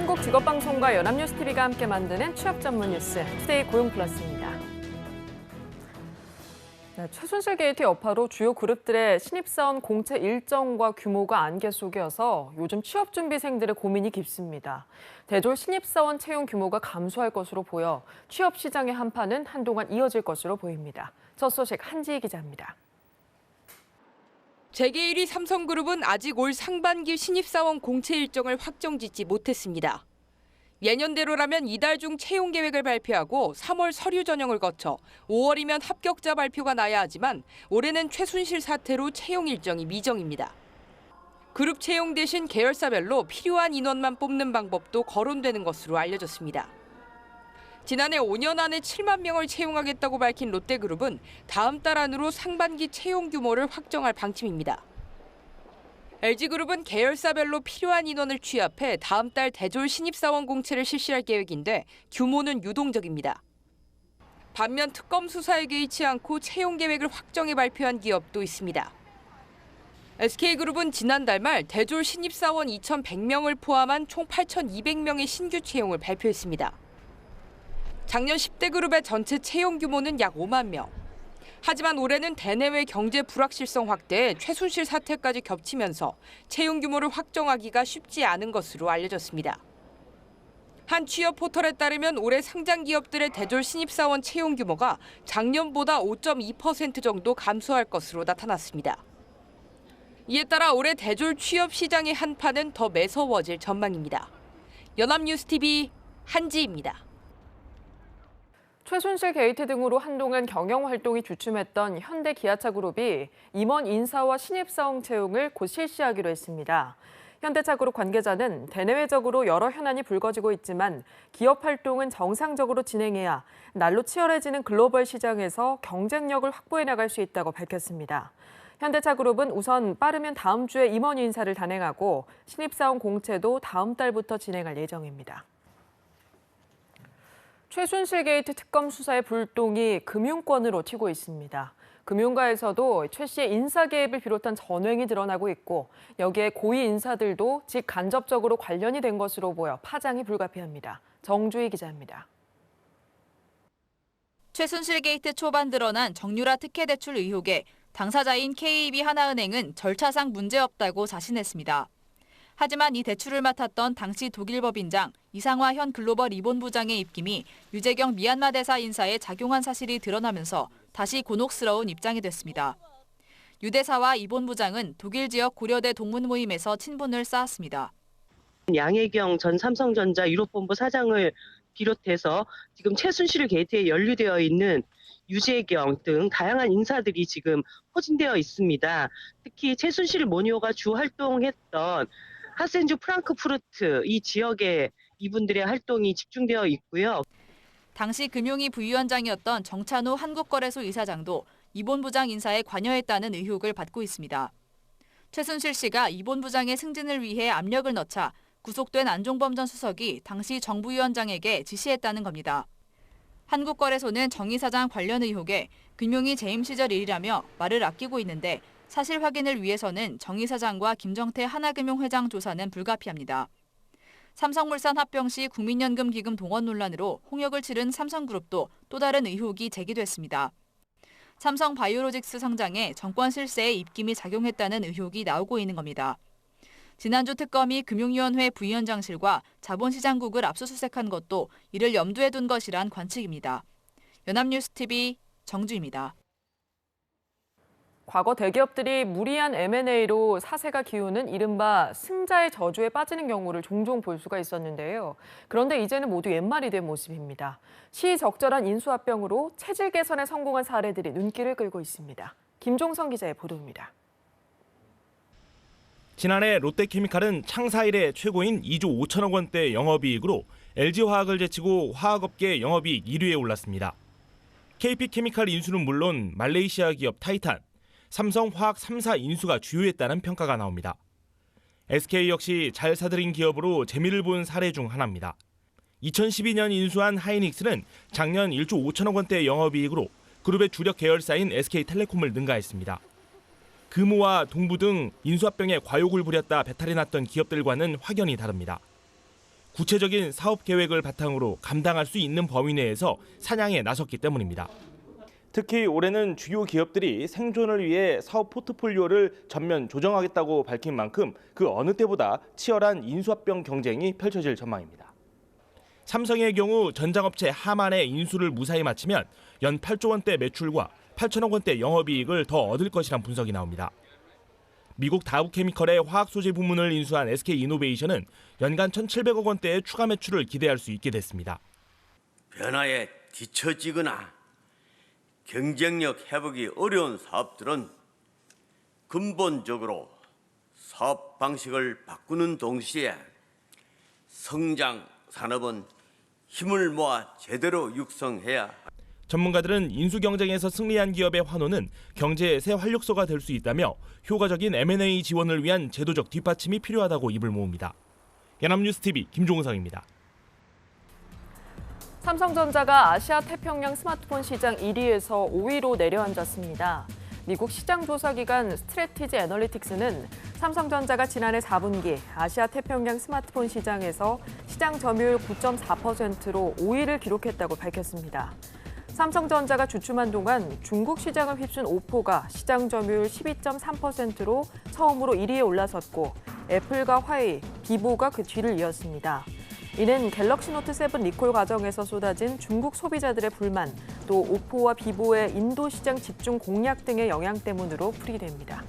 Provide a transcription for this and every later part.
한국직업방송과 연합뉴스TV가 함께 만드는 취업 전문 뉴스, 투데이 고용플러스입니다. 최순실 게이트 여파로 주요 그룹들의 신입사원 공채 일정과 규모가 안개 속이어서 요즘 취업준비생들의 고민이 깊습니다. 대졸 신입사원 채용 규모가 감소할 것으로 보여 취업 시장의 한파는 한동안 이어질 것으로 보입니다. 첫 소식 한지희 기자입니다. 재계 1위 삼성그룹은 아직 올 상반기 신입사원 공채 일정을 확정짓지 못했습니다. 예년대로라면 이달 중 채용 계획을 발표하고 3월 서류 전형을 거쳐 5월이면 합격자 발표가 나야 하지만 올해는 최순실 사태로 채용 일정이 미정입니다. 그룹 채용 대신 계열사별로 필요한 인원만 뽑는 방법도 거론되는 것으로 알려졌습니다. 지난해 5년 안에 7만 명을 채용하겠다고 밝힌 롯데그룹은 다음 달 안으로 상반기 채용 규모를 확정할 방침입니다. LG그룹은 계열사별로 필요한 인원을 취합해 다음 달 대졸 신입사원 공채를 실시할 계획인데 규모는 유동적입니다. 반면 특검 수사에 개의치 않고 채용 계획을 확정해 발표한 기업도 있습니다. SK그룹은 지난달 말 대졸 신입사원 2,100명을 포함한 총 8,200명의 신규 채용을 발표했습니다. 작년 10대 그룹의 전체 채용 규모는 약 5만 명. 하지만 올해는 대내외 경제 불확실성 확대에 최순실 사태까지 겹치면서 채용 규모를 확정하기가 쉽지 않은 것으로 알려졌습니다. 한 취업 포털에 따르면 올해 상장 기업들의 대졸 신입사원 채용 규모가 작년보다 5.2% 정도 감소할 것으로 나타났습니다. 이에 따라 올해 대졸 취업 시장의 한파는 더 매서워질 전망입니다. 연합뉴스TV 한지입니다. 최순실 게이트 등으로 한동안 경영 활동이 주춤했던 현대기아차그룹이 임원 인사와 신입사원 채용을 곧 실시하기로 했습니다. 현대차그룹 관계자는 대내외적으로 여러 현안이 불거지고 있지만 기업 활동은 정상적으로 진행해야 날로 치열해지는 글로벌 시장에서 경쟁력을 확보해 나갈 수 있다고 밝혔습니다. 현대차그룹은 우선 빠르면 다음 주에 임원 인사를 단행하고 신입사원 공채도 다음 달부터 진행할 예정입니다. 최순실 게이트 특검 수사의 불똥이 금융권으로 튀고 있습니다. 금융가에서도 최 씨의 인사 개입을 비롯한 전횡이 드러나고 있고 여기에 고위 인사들도 직간접적으로 관련이 된 것으로 보여 파장이 불가피합니다. 정주희 기자입니다. 최순실 게이트 초반 드러난 정유라 특혜 대출 의혹에 당사자인 KB 하나은행은 절차상 문제없다고 자신했습니다. 하지만 이 대출을 맡았던 당시 독일법인장 이상화 현 글로벌 이본부장의 입김이 유재경 미얀마 대사 인사에 작용한 사실이 드러나면서 다시 곤혹스러운 입장이 됐습니다. 유 대사와 이본부장은 독일 지역 고려대 동문 모임에서 친분을 쌓았습니다. 양혜경 전 삼성전자 유럽본부 사장을 비롯해서 지금 최순실 게이트에 연루되어 있는 유재경 등 다양한 인사들이 지금 포진되어 있습니다. 특히 최순실 모녀가 주 활동했던 하센주 프랑크푸르트 이 지역에 이분들의 활동이 집중되어 있고요. 당시 금융위 부위원장이었던 정찬우 한국거래소 이사장도 이본부장 인사에 관여했다는 의혹을 받고 있습니다. 최순실 씨가 이본부장의 승진을 위해 압력을 넣자 구속된 안종범 전 수석이 당시 정부위원장에게 지시했다는 겁니다. 한국거래소는 정 이사장 관련 의혹에 금융위 재임 시절 일이라며 말을 아끼고 있는데 사실 확인을 위해서는 정 이사장과 김정태 하나금융 회장 조사는 불가피합니다. 삼성물산 합병 시 국민연금 기금 동원 논란으로 홍역을 치른 삼성그룹도 또 다른 의혹이 제기됐습니다. 삼성바이오로직스 상장에 정권 실세에 입김이 작용했다는 의혹이 나오고 있는 겁니다. 지난주 특검이 금융위원회 부위원장실과 자본시장국을 압수수색한 것도 이를 염두에 둔 것이란 관측입니다. 연합뉴스TV 정주입니다. 과거 대기업들이 무리한 M&A로 사세가 기우는 이른바 승자의 저주에 빠지는 경우를 종종 볼 수가 있었는데요. 그런데 이제는 모두 옛말이 된 모습입니다. 시적절한 인수합병으로 체질 개선에 성공한 사례들이 눈길을 끌고 있습니다. 김종성 기자의 보도입니다. 지난해 롯데케미칼은 창사 이래 최고인 2조 5천억 원대 영업이익으로 LG화학을 제치고 화학업계 영업이익 1위에 올랐습니다. KP케미칼 인수는 물론 말레이시아 기업 타이탄, 삼성화학 3사 인수가 주요했다는 평가가 나옵니다. SK 역시 잘 사들인 기업으로 재미를 본 사례 중 하나입니다. 2012년 인수한 하이닉스는 작년 1조 5천억 원대 영업이익으로 그룹의 주력 계열사인 SK텔레콤을 능가했습니다. 금호와 동부 등 인수합병에 과욕을 부렸다 배탈이 났던 기업들과는 확연히 다릅니다. 구체적인 사업 계획을 바탕으로 감당할 수 있는 범위 내에서 사냥에 나섰기 때문입니다. 특히 올해는 주요 기업들이 생존을 위해 사업 포트폴리오를 전면 조정하겠다고 밝힌 만큼 그 어느 때보다 치열한 인수합병 경쟁이 펼쳐질 전망입니다. 삼성의 경우 전장업체 하만의 인수를 무사히 마치면 연 8조 원대 매출과 8천억 원대 영업이익을 더 얻을 것이란 분석이 나옵니다. 미국 다우케미컬의 화학소재 부문을 인수한 SK이노베이션은 연간 1,700억 원대의 추가 매출을 기대할 수 있게 됐습니다. 변화에 뒤처지거나 경쟁력 회복이 어려운 사업들은 근본적으로 사업 방식을 바꾸는 동시에 성장 산업은 힘을 모아 제대로 육성해야. 전문가들은 인수 경쟁에서 승리한 기업의 환호는 경제의 새 활력소가 될 수 있다며 효과적인 M&A 지원을 위한 제도적 뒷받침이 필요하다고 입을 모읍니다. 연합뉴스TV 김종성입니다. 삼성전자가 아시아 태평양 스마트폰 시장 1위에서 5위로 내려앉았습니다. 미국 시장 조사기관 스트래티지 애널리틱스는 삼성전자가 지난해 4분기 아시아 태평양 스마트폰 시장에서 시장 점유율 9.4%로 5위를 기록했다고 밝혔습니다. 삼성전자가 주춤한 동안 중국 시장을 휩쓴 오포가 시장 점유율 12.3%로 처음으로 1위에 올라섰고 애플과 화웨이, 비보가 그 뒤를 이었습니다. 이는 갤럭시 노트 7 리콜 과정에서 쏟아진 중국 소비자들의 불만, 또 오포와 비보의 인도 시장 집중 공략 등의 영향 때문으로 풀이됩니다.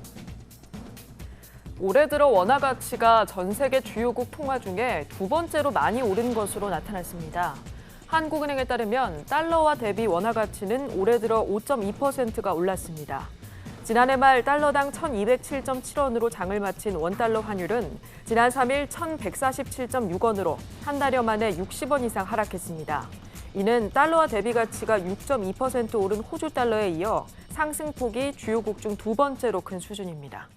올해 들어 원화 가치가 전 세계 주요국 통화 중에 두 번째로 많이 오른 것으로 나타났습니다. 한국은행에 따르면 달러와 대비 원화 가치는 올해 들어 5.2%가 올랐습니다. 지난해 말 달러당 1,207.7원으로 장을 마친 원달러 환율은 지난 3일 1,147.6원으로 한 달여 만에 60원 이상 하락했습니다. 이는 달러와 대비 가치가 6.2% 오른 호주 달러에 이어 상승폭이 주요국 중 두 번째로 큰 수준입니다.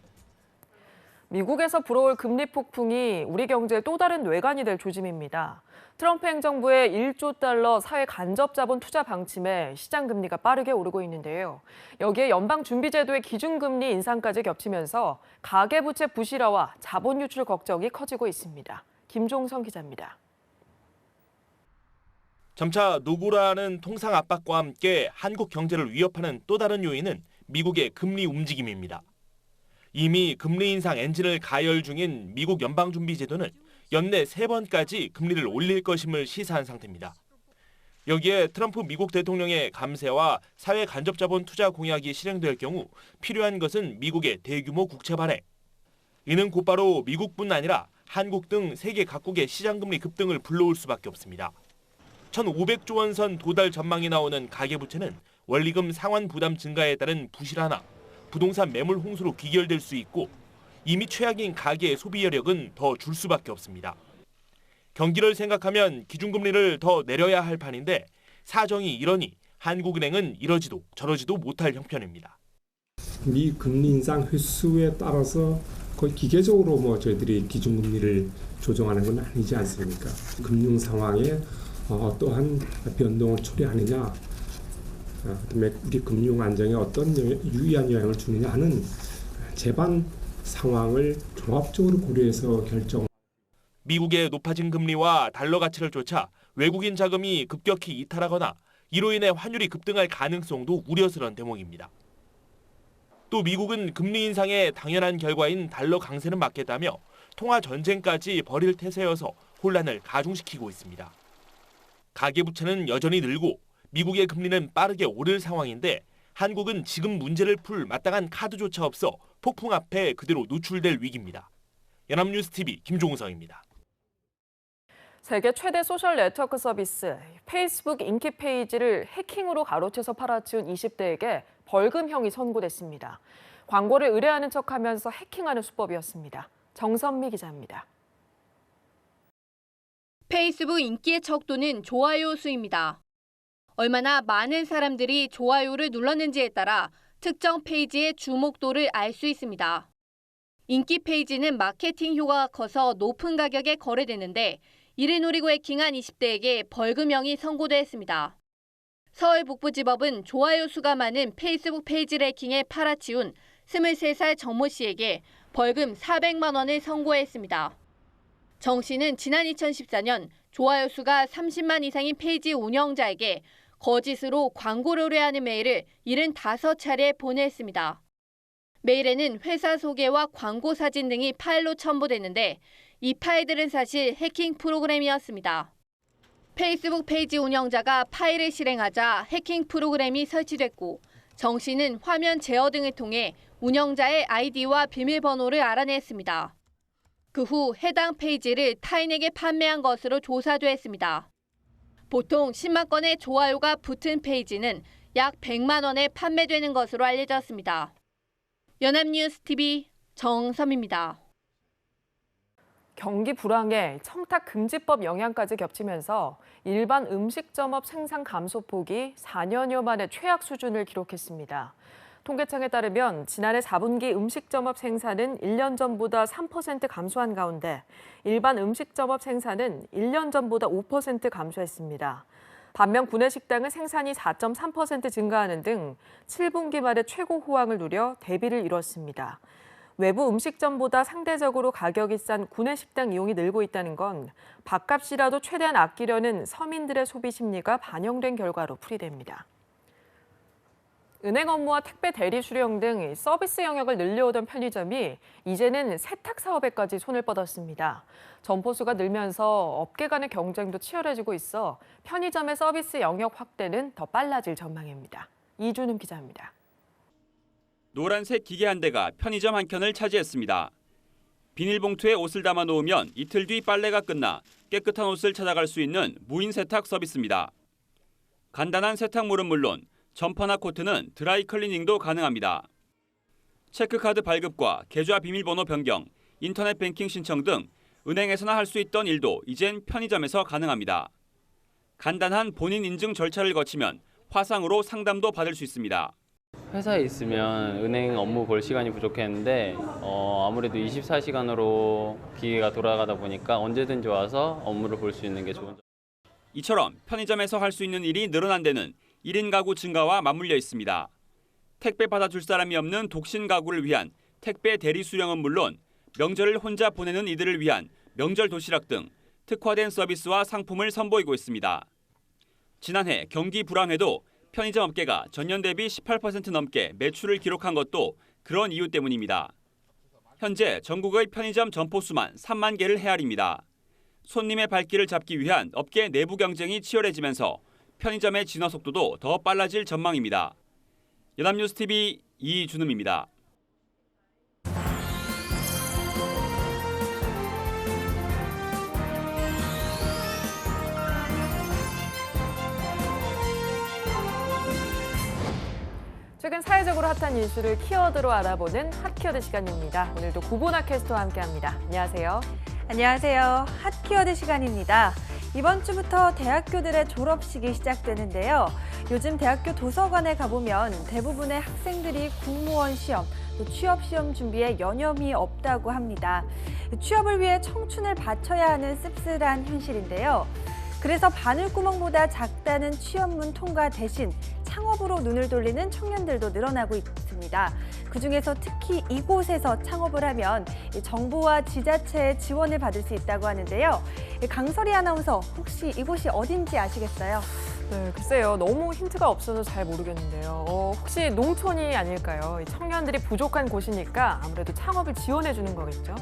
미국에서 불어올 금리 폭풍이 우리 경제의 또 다른 뇌관이 될 조짐입니다. 트럼프 행정부의 1조 달러 사회 간접 자본 투자 방침에 시장 금리가 빠르게 오르고 있는데요. 여기에 연방준비제도의 기준금리 인상까지 겹치면서 가계부채 부실화와 자본 유출 걱정이 커지고 있습니다. 김종성 기자입니다. 점차 노고라는 통상 압박과 함께 한국 경제를 위협하는 또 다른 요인은 미국의 금리 움직임입니다. 이미 금리 인상 엔진을 가열 중인 미국 연방준비제도는 연내 3번까지 금리를 올릴 것임을 시사한 상태입니다. 여기에 트럼프 미국 대통령의 감세와 사회 간접 자본 투자 공약이 실행될 경우 필요한 것은 미국의 대규모 국채 발행. 이는 곧바로 미국뿐 아니라 한국 등 세계 각국의 시장금리 급등을 불러올 수밖에 없습니다. 1,500조 원 선 도달 전망이 나오는 가계부채는 원리금 상환 부담 증가에 따른 부실화나 부동산 매물 홍수로 귀결될 수 있고 이미 최악인 가계의 소비 여력은 더 줄 수밖에 없습니다. 경기를 생각하면 기준금리를 더 내려야 할 판인데 사정이 이러니 한국은행은 이러지도 저러지도 못할 형편입니다. 미 금리 인상 횟수에 따라서 거의 기계적으로 저희들이 기준금리를 조정하는 건 아니지 않습니까? 금융 상황에 어떠한 변동을 초래하느냐, 그다음에 우리 금융 안정에 어떤 유의한 영향을 주느냐 하는 제반 상황을 종합적으로 고려해서 결정. 미국의 높아진 금리와 달러 가치를 쫓아 외국인 자금이 급격히 이탈하거나 이로 인해 환율이 급등할 가능성도 우려스러운 대목입니다. 또 미국은 금리 인상의 당연한 결과인 달러 강세는 막겠다며 통화 전쟁까지 벌일 태세여서 혼란을 가중시키고 있습니다. 가계부채는 여전히 늘고 미국의 금리는 빠르게 오를 상황인데 한국은 지금 문제를 풀 마땅한 카드조차 없어 폭풍 앞에 그대로 노출될 위기입니다. 연합뉴스TV 김종성입니다. 세계 최대 소셜 네트워크 서비스 페이스북 인기 페이지를 해킹으로 가로채서 팔아치운 20대에게 벌금형이 선고됐습니다. 광고를 의뢰하는 척하면서 해킹하는 수법이었습니다. 정선미 기자입니다. 페이스북 인기의 척도는 좋아요 수입니다. 얼마나 많은 사람들이 좋아요를 눌렀는지에 따라 특정 페이지의 주목도를 알 수 있습니다. 인기 페이지는 마케팅 효과가 커서 높은 가격에 거래되는데 이를 노리고 해킹한 20대에게 벌금형이 선고됐습니다. 서울 북부지법은 좋아요 수가 많은 페이스북 페이지를 해킹해 팔아치운 23살 정모 씨에게 벌금 400만 원을 선고했습니다. 정 씨는 지난 2014년 좋아요 수가 30만 이상인 페이지 운영자에게 거짓으로 광고를 의뢰하는 메일을 75차례 보냈습니다. 메일에는 회사 소개와 광고 사진 등이 파일로 첨부됐는데 이 파일들은 사실 해킹 프로그램이었습니다. 페이스북 페이지 운영자가 파일을 실행하자 해킹 프로그램이 설치됐고 정 씨는 화면 제어 등을 통해 운영자의 아이디와 비밀번호를 알아냈습니다. 그 후 해당 페이지를 타인에게 판매한 것으로 조사됐습니다. 보통 10만 건의 좋아요가 붙은 페이지는 약 100만 원에 판매되는 것으로 알려졌습니다. 연합뉴스TV 정섬입니다. 경기 불황에 청탁금지법 영향까지 겹치면서 일반 음식점업 생산 감소폭이 4년여 만에 최악 수준을 기록했습니다. 통계청에 따르면 지난해 4분기 음식점업 생산은 1년 전보다 3% 감소한 가운데 일반 음식점업 생산은 1년 전보다 5% 감소했습니다. 반면 구내식당은 생산이 4.3% 증가하는 등 7분기 말에 최고 호황을 누려 대비를 이뤘습니다. 외부 음식점보다 상대적으로 가격이 싼 구내식당 이용이 늘고 있다는 건 밥값이라도 최대한 아끼려는 서민들의 소비 심리가 반영된 결과로 풀이됩니다. 은행 업무와 택배 대리 수령 등 서비스 영역을 늘려오던 편의점이 이제는 세탁 사업에까지 손을 뻗었습니다. 점포 수가 늘면서 업계 간의 경쟁도 치열해지고 있어 편의점의 서비스 영역 확대는 더 빨라질 전망입니다. 이준음 기자입니다. 노란색 기계 한 대가 편의점 한 켠을 차지했습니다. 비닐봉투에 옷을 담아 놓으면 이틀 뒤 빨래가 끝나 깨끗한 옷을 찾아갈 수 있는 무인 세탁 서비스입니다. 간단한 세탁물은 물론 점퍼나 코트는 드라이 클리닝도 가능합니다. 체크카드 발급과 계좌 비밀번호 변경, 인터넷 뱅킹 신청 등 은행에서나 할 수 있던 일도 이젠 편의점에서 가능합니다. 간단한 본인 인증 절차를 거치면 화상으로 상담도 받을 수 있습니다. 회사에 있으면 은행 업무 볼 시간이 부족했는데 아무래도 24시간으로 기계가 돌아가다 보니까 언제든지 와서 업무를 볼 수 있는 게 좋은 점. 이처럼 편의점에서 할 수 있는 일이 늘어난 데는 1인 가구 증가와 맞물려 있습니다. 택배 받아줄 사람이 없는 독신 가구를 위한 택배 대리 수령은 물론 명절을 혼자 보내는 이들을 위한 명절 도시락 등 특화된 서비스와 상품을 선보이고 있습니다. 지난해 경기 불황에도 편의점 업계가 전년 대비 18% 넘게 매출을 기록한 것도 그런 이유 때문입니다. 현재 전국의 편의점 점포 수만 3만 개를 헤아립니다. 손님의 발길을 잡기 위한 업계 내부 경쟁이 치열해지면서 편의점의 진화 속도도 더 빨라질 전망입니다. 연합뉴스TV 이준음입니다. 최근 사회적으로 핫한 이슈를 키워드로 알아보는 핫키워드 시간입니다. 오늘도 구보나 캐스터와 함께합니다. 안녕하세요. 안녕하세요. 핫키워드 시간입니다. 이번 주부터 대학교들의 졸업식이 시작되는데요. 요즘 대학교 도서관에 가보면 대부분의 학생들이 공무원 시험, 또 취업 시험 준비에 여념이 없다고 합니다. 취업을 위해 청춘을 바쳐야 하는 씁쓸한 현실인데요. 그래서 바늘구멍보다 작다는 취업문 통과 대신 창업으로 눈을 돌리는 청년들도 늘어나고 있습니다. 그중에서 특히 이곳에서 창업을 하면 정부와 지자체의 지원을 받을 수 있다고 하는데요. 강설이 아나운서, 혹시 이곳이 어딘지 아시겠어요? 네, 글쎄요. 너무 힌트가 없어서 잘 모르겠는데요. 혹시 농촌이 아닐까요? 청년들이 부족한 곳이니까 아무래도 창업을 지원해 주는 거겠죠?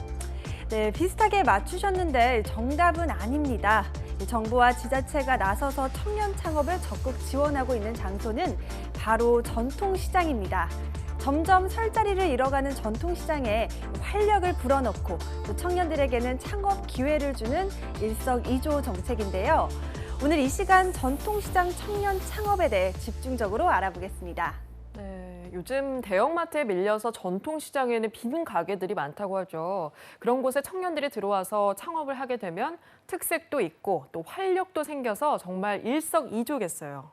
네, 비슷하게 맞추셨는데 정답은 아닙니다. 정부와 지자체가 나서서 청년 창업을 적극 지원하고 있는 장소는 바로 전통시장입니다. 점점 설 자리를 잃어가는 전통시장에 활력을 불어넣고 또 청년들에게는 창업 기회를 주는 일석이조 정책인데요. 오늘 이 시간 전통시장 청년 창업에 대해 집중적으로 알아보겠습니다. 네, 요즘 대형마트에 밀려서 전통시장에는 빈 가게들이 많다고 하죠. 그런 곳에 청년들이 들어와서 창업을 하게 되면 특색도 있고 또 활력도 생겨서 정말 일석이조겠어요.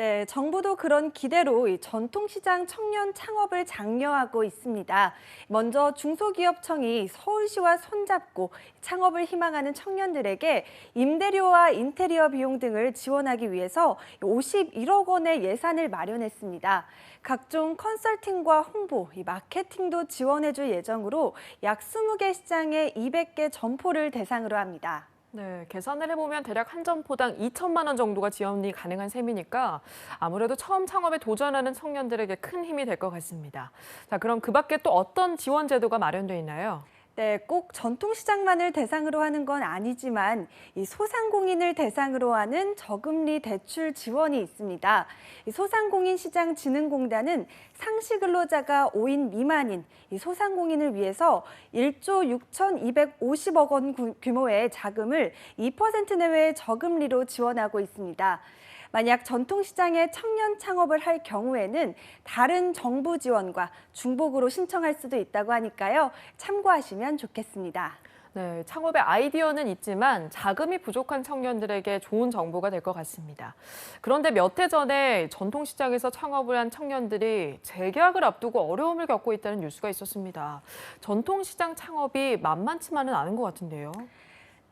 네, 정부도 그런 기대로 이 전통시장 청년 창업을 장려하고 있습니다. 먼저 중소기업청이 서울시와 손잡고 창업을 희망하는 청년들에게 임대료와 인테리어 비용 등을 지원하기 위해서 51억 원의 예산을 마련했습니다. 각종 컨설팅과 홍보, 마케팅도 지원해줄 예정으로 약 20개 시장에 200개 점포를 대상으로 합니다. 네, 계산을 해보면 대략 한 점포당 2천만 원 정도가 지원이 가능한 셈이니까 아무래도 처음 창업에 도전하는 청년들에게 큰 힘이 될 것 같습니다. 자, 그럼 그 밖에 또 어떤 지원 제도가 마련돼 있나요? 네, 꼭 전통시장만을 대상으로 하는 건 아니지만 이 소상공인을 대상으로 하는 저금리 대출 지원이 있습니다. 이 소상공인시장진흥공단은 상시 근로자가 5인 미만인 이 소상공인을 위해서 1조 6,250억 원 규모의 자금을 2% 내외의 저금리로 지원하고 있습니다. 만약 전통시장에 청년 창업을 할 경우에는 다른 정부 지원과 중복으로 신청할 수도 있다고 하니까요. 참고하시면 좋겠습니다. 네, 창업의 아이디어는 있지만 자금이 부족한 청년들에게 좋은 정보가 될 것 같습니다. 그런데 몇 해 전에 전통시장에서 창업을 한 청년들이 재계약을 앞두고 어려움을 겪고 있다는 뉴스가 있었습니다. 전통시장 창업이 만만치만은 않은 것 같은데요.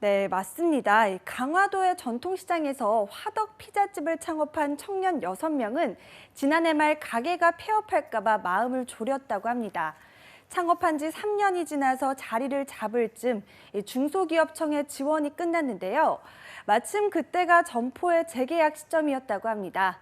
네, 맞습니다. 강화도의 전통시장에서 화덕 피자집을 창업한 청년 6명은 지난해 말 가게가 폐업할까 봐 마음을 졸였다고 합니다. 창업한 지 3년이 지나서 자리를 잡을 즈음 중소기업청의 지원이 끝났는데요. 마침 그때가 점포의 재계약 시점이었다고 합니다.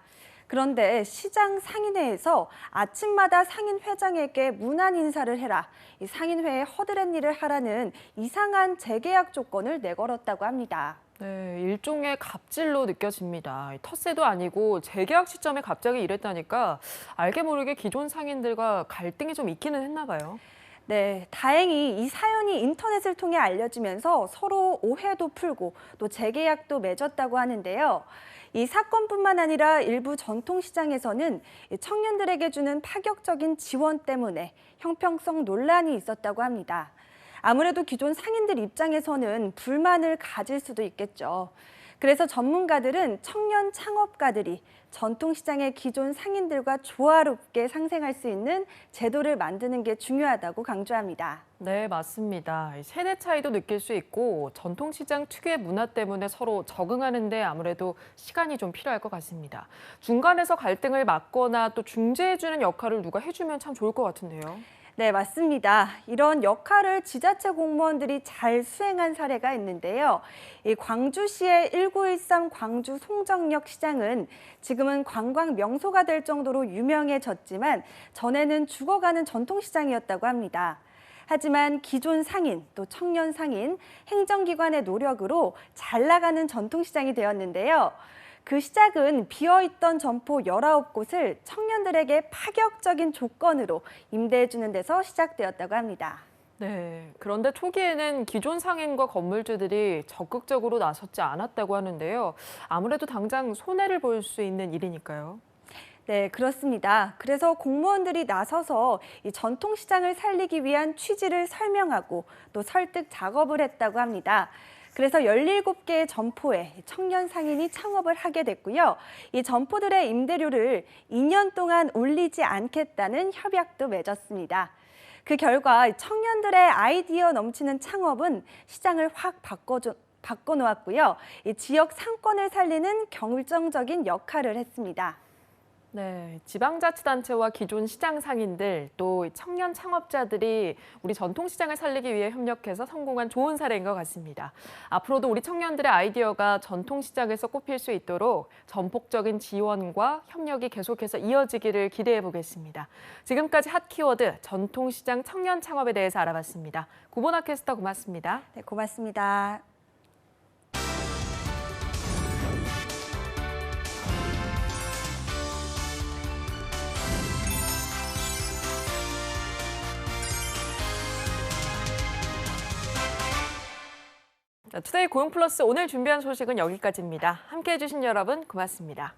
그런데 시장 상인회에서 아침마다 상인 회장에게 문안 인사를 해라, 이 상인회에 허드렛 일을 하라는 이상한 재계약 조건을 내걸었다고 합니다. 네, 일종의 갑질로 느껴집니다. 텃세도 아니고 재계약 시점에 갑자기 이랬다니까 알게 모르게 기존 상인들과 갈등이 좀 있기는 했나 봐요. 네, 다행히 이 사연이 인터넷을 통해 알려지면서 서로 오해도 풀고 또 재계약도 맺었다고 하는데요. 이 사건뿐만 아니라 일부 전통시장에서는 청년들에게 주는 파격적인 지원 때문에 형평성 논란이 있었다고 합니다. 아무래도 기존 상인들 입장에서는 불만을 가질 수도 있겠죠. 그래서 전문가들은 청년 창업가들이 전통시장의 기존 상인들과 조화롭게 상생할 수 있는 제도를 만드는 게 중요하다고 강조합니다. 네, 맞습니다. 세대 차이도 느낄 수 있고 전통시장 특유의 문화 때문에 서로 적응하는 데 아무래도 시간이 좀 필요할 것 같습니다. 중간에서 갈등을 막거나 또 중재해주는 역할을 누가 해주면 참 좋을 것 같은데요. 네, 맞습니다. 이런 역할을 지자체 공무원들이 잘 수행한 사례가 있는데요. 이 광주시의 1913 광주 송정역 시장은 지금은 관광 명소가 될 정도로 유명해졌지만 전에는 죽어가는 전통시장이었다고 합니다. 하지만 기존 상인, 또 청년 상인, 행정기관의 노력으로 잘 나가는 전통시장이 되었는데요. 그 시작은 비어있던 점포 19곳을 청년들에게 파격적인 조건으로 임대해주는 데서 시작되었다고 합니다. 네, 그런데 초기에는 기존 상인과 건물주들이 적극적으로 나섰지 않았다고 하는데요. 아무래도 당장 손해를 볼 수 있는 일이니까요. 네, 그렇습니다. 그래서 공무원들이 나서서 이 전통시장을 살리기 위한 취지를 설명하고 또 설득 작업을 했다고 합니다. 그래서 17개의 점포에 청년 상인이 창업을 하게 됐고요. 이 점포들의 임대료를 2년 동안 올리지 않겠다는 협약도 맺었습니다. 그 결과 청년들의 아이디어 넘치는 창업은 시장을 확 바꿔놓았고요. 이 지역 상권을 살리는 결정적인 역할을 했습니다. 네, 지방자치단체와 기존 시장 상인들 또 청년 창업자들이 우리 전통시장을 살리기 위해 협력해서 성공한 좋은 사례인 것 같습니다. 앞으로도 우리 청년들의 아이디어가 전통시장에서 꼽힐 수 있도록 전폭적인 지원과 협력이 계속해서 이어지기를 기대해 보겠습니다. 지금까지 핫키워드 전통시장 청년 창업에 대해서 알아봤습니다. 구본아 캐스터 고맙습니다. 네, 고맙습니다. 투데이 고용플러스 오늘 준비한 소식은 여기까지입니다. 함께해 주신 여러분 고맙습니다.